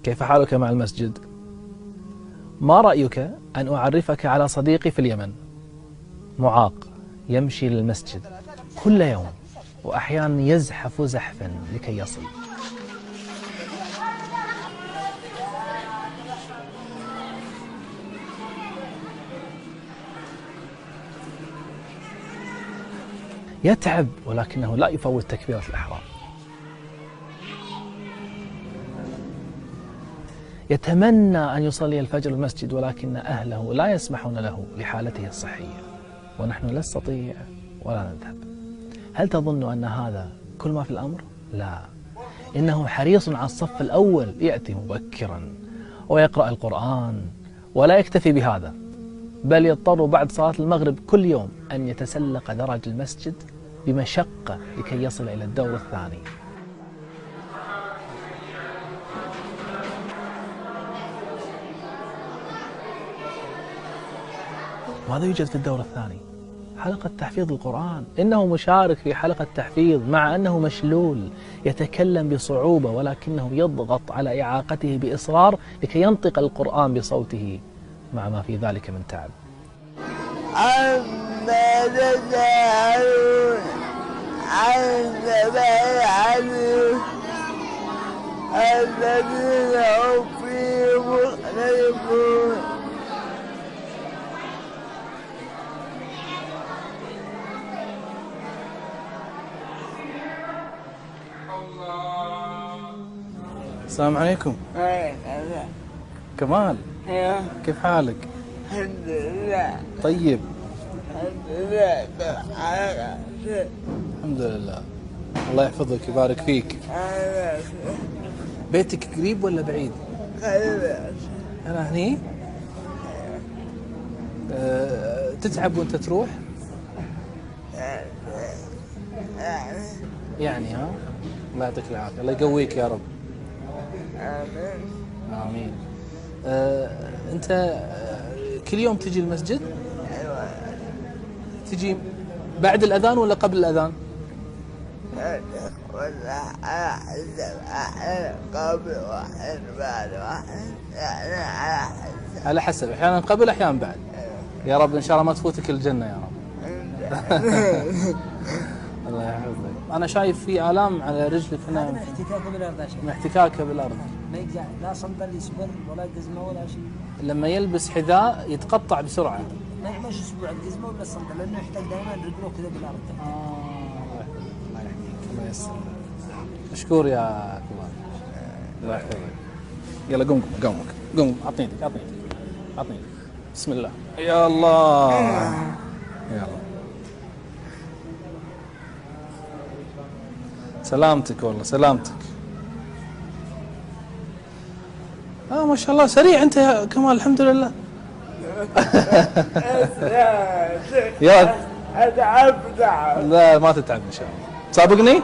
كيف حالك مع المسجد؟ ما رأيك أن أعرفك على صديقي في اليمن، معاق يمشي للمسجد كل يوم وأحيانا يزحف زحفا لكي يصل. يتعب ولكنه لا يفوت تكبيرة الإحرام. يتمنى أن يصلي الفجر المسجد ولكن أهله لا يسمحون له لحالته الصحية، ونحن لا نستطيع ولا نذهب. هل تظن أن هذا كل ما في الأمر؟ لا، إنه حريص على الصف الأول، يأتي مبكرا ويقرأ القرآن، ولا يكتفي بهذا بل يضطر بعد صلاة المغرب كل يوم أن يتسلق درج المسجد بمشقة لكي يصل إلى الدور الثاني. ماذا يوجد في الدور الثاني؟ حلقة تحفيظ القرآن. إنه مشارك في حلقة تحفيظ مع أنه مشلول، يتكلم بصعوبة ولكنه يضغط على إعاقته بإصرار لكي ينطق القرآن بصوته مع ما في ذلك من تعب. عما تسألون عما يعلمون الذين هم فيه مختلفون. السلام عليكم. كمال، كيف حالك؟ الحمد لله. طيب. الحمد لله. الحمد لله. الله يحفظك ويبارك فيك. بيتك قريب ولا بعيد؟ أنا هني. تتعب وأنت تروح؟ يعني ها؟ الله يعطيك العافية، الله يقويك يا رب. آمين. آمين. أنت كل يوم تجي المسجد؟ أيوة. تجي بعد الأذان ولا قبل الأذان؟ ولا على حسب، أحيانا قبل وأحيانا بعد وأحيانا يعني على حسب. على حسب، أحيانا قبل أحيانا بعد. يا رب إن شاء الله ما تفوتك الجنة يا رب. الله يحفظك. أنا شايف في آلام على رجلك هنا. هذا احتكاكه بالأرض يا شيخ. احتكاكه بالأرض. ما يقطع لا صندل يسبر ولا قزمة ولا شيء. لما يلبس حذاء يتقطع بسرعة. ما يعملش أسبوع القزمة ولا الصندل لأنه يحتاج دائما رجله كذا بالأرض. الله يحميك، الله ييسر. مشكور يا كمال. الله يحفظك. يلا قوم قوم قوم، أعطني يدك أعطني يدك أعطني يدك. بسم الله. يا الله. يلا. سلامتك والله سلامتك. ما شاء الله سريع أنت يا كمال، الحمد لله. يا أتعب. لا ما تتعب إن شاء الله. سابقني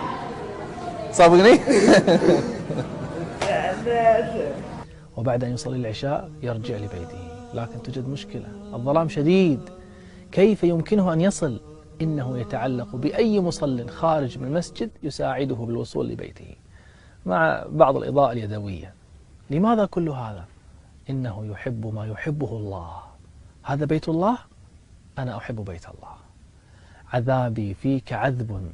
سابقني. وبعد أن يصلي العشاء يرجع لبيته، لكن توجد مشكلة، الظلام شديد. كيف يمكنه أن يصل؟ إنه يتعلق بأي مصل خارج من المسجد يساعده بالوصول لبيته مع بعض الإضاءة اليدوية. لماذا كل هذا؟ إنه يحب ما يحبه الله. هذا بيت الله، أنا أحب بيت الله. عذابي فيك عذب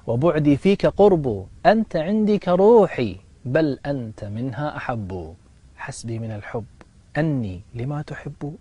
وبعدي فيك قرب، أنت عندي كروحي بل أنت منها أحب. حسبي من الحب أني لما تحب